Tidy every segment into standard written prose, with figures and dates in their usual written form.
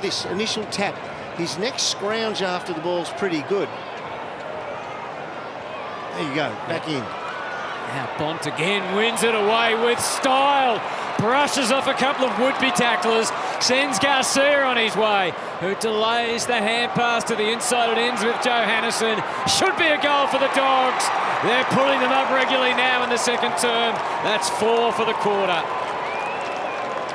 This initial tap, his next scrounge after the ball's pretty good. There you go, back in. Now Bont again wins it away with style. Brushes off a couple of would-be tacklers. Sends Garcia on his way, who delays the hand pass to the inside. It ends with Johannisen. Should be a goal for the Dogs. They're pulling them up regularly now in the second term. That's 4 for the quarter.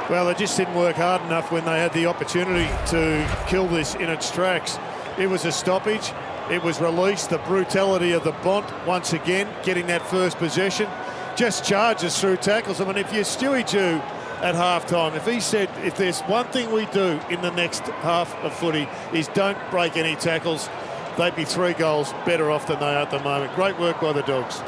Well, it just didn't work hard enough when they had the opportunity to kill this in its tracks. It was a stoppage. It was released. The brutality of the Bont once again getting that first possession. Just charges through tackles. I mean, if you're Stewie Jew at halftime, if he said, if there's one thing we do in the next half of footy is don't break any tackles, they'd be 3 goals better off than they are at the moment. Great work by the Dogs.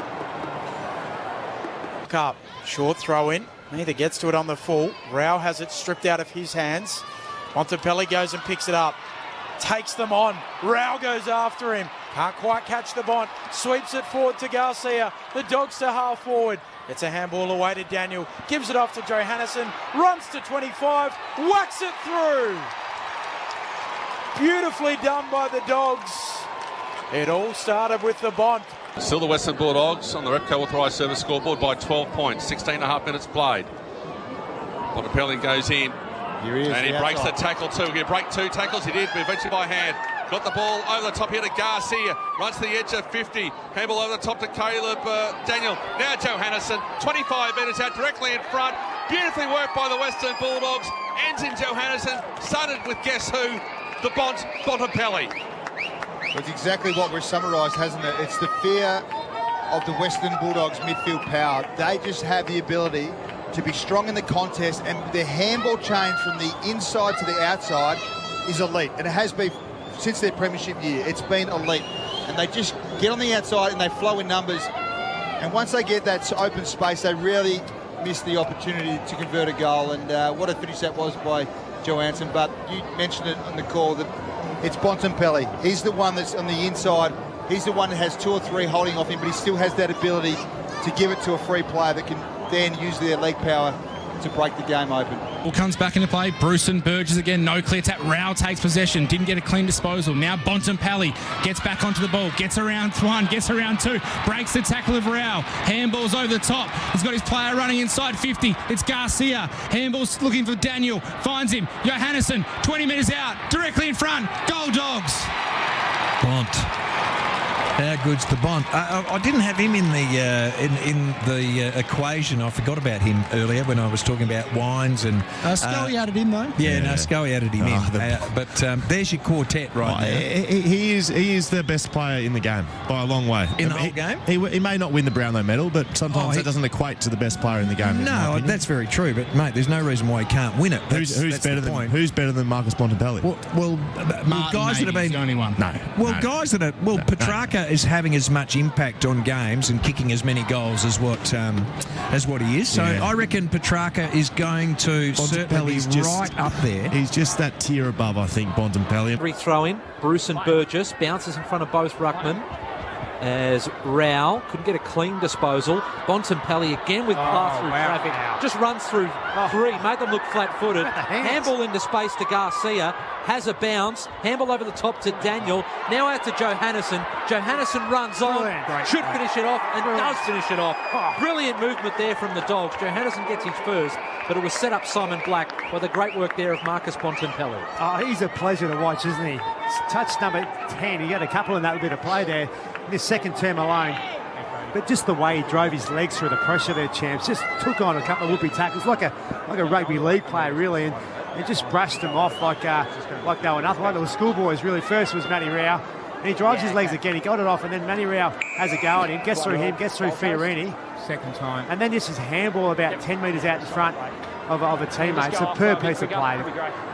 Up, short throw in. Neither gets to it on the full. Rao has it stripped out of his hands. Montempelli goes and picks it up. Takes them on. Rao goes after him. Can't quite catch the Bont. Sweeps it forward to Garcia. The Dogs to half forward. It's a handball away to Daniel. Gives it off to Johannisen. Runs to 25. Whacks it through. Beautifully done by the Dogs. It all started with the Bont. Still the Western Bulldogs on the Repco authorised service scoreboard by 12 points. 16.5 minutes played. Montempelli goes in. Here he is, and he breaks the tackle too. He'll break 2 tackles. He did, but eventually by hand. Got the ball over the top here to Garcia. Runs to the edge of 50. Handball over the top to Caleb Daniel. Now Johannisen. 25 metres out directly in front. Beautifully worked by the Western Bulldogs. Ends in Johannisen. Started with guess who? The Bontempelli. It's exactly what we've summarised, hasn't it? It's the fear of the Western Bulldogs midfield power. They just have the ability to be strong in the contest, and their handball change from the inside to the outside is elite, and it has been since their premiership year. It's been elite, and they just get on the outside and they flow in numbers, and once they get that open space, they really miss the opportunity to convert a goal. And what a finish that was by Johannisen. But you mentioned it on the call that it's Bontempelli. He's the one that's on the inside. He's the one that has 2 or 3 holding off him, but he still has that ability to give it to a free player that can then use their leg power to break the game open. Ball comes back into play. Bruce and Burgess again. No clear tap. Rao takes possession. Didn't get a clean disposal. Now Bontempelli gets back onto the ball. Gets around 1. Gets around 2. Breaks the tackle of Rao. Handball's over the top. He's got his player running inside 50. It's Garcia. Handball's looking for Daniel. Finds him. Johannisen. 20 metres out. Directly in front. Goal Dogs. Bont. How good's the Bont? I didn't have him in the equation. I forgot about him earlier when I was talking about Wines and Scully added him though. Yeah, no, Scully added him in. But there's your quartet right now. He is the best player in the game by a long way. In the whole game? He may not win the Brownlow medal, but sometimes that doesn't equate to the best player in the game. No, that's very true. But mate, there's no reason why he can't win it. Who's better than Marcus Bontempelli? Well, guys that have been the only one. No. Guys that are Petrarca is having as much impact on games and kicking as many goals as what he is. So I reckon Petrarca is going to certainly be right up there. He's just that tier above, I think, Bontempelli. Free throw in. Bruce and Burgess bounces in front of both ruckmen as Rao couldn't get a clean disposal. Bontempelli again with pass through traffic. Wow. Just runs through 3, made them look flat-footed. Handball into space to Garcia. Has a bounce. Handball over the top to Daniel. Now out to Johannisen. Johannisen runs on. Should finish it off and does finish it off. Brilliant movement there from the Dogs. Johannisen gets his first, but it was set up Simon Black by the great work there of Marcus Bontempelli. Oh, he's a pleasure to watch, isn't he? Touch number 10. He got a couple in that bit of play there in his second term alone. But just the way he drove his legs through the pressure there, champs, just took on a couple of whoopee tackles like a rugby league player, really, and just brushed them off like they were nothing. One of the schoolboys, really. First was Matty Rao. And he drives his legs again. He got it off, and then Matty Rao has a go at him, gets through Fiorini. Second time. And then this is handball about 10 metres out in front of a teammate. Superb piece of play.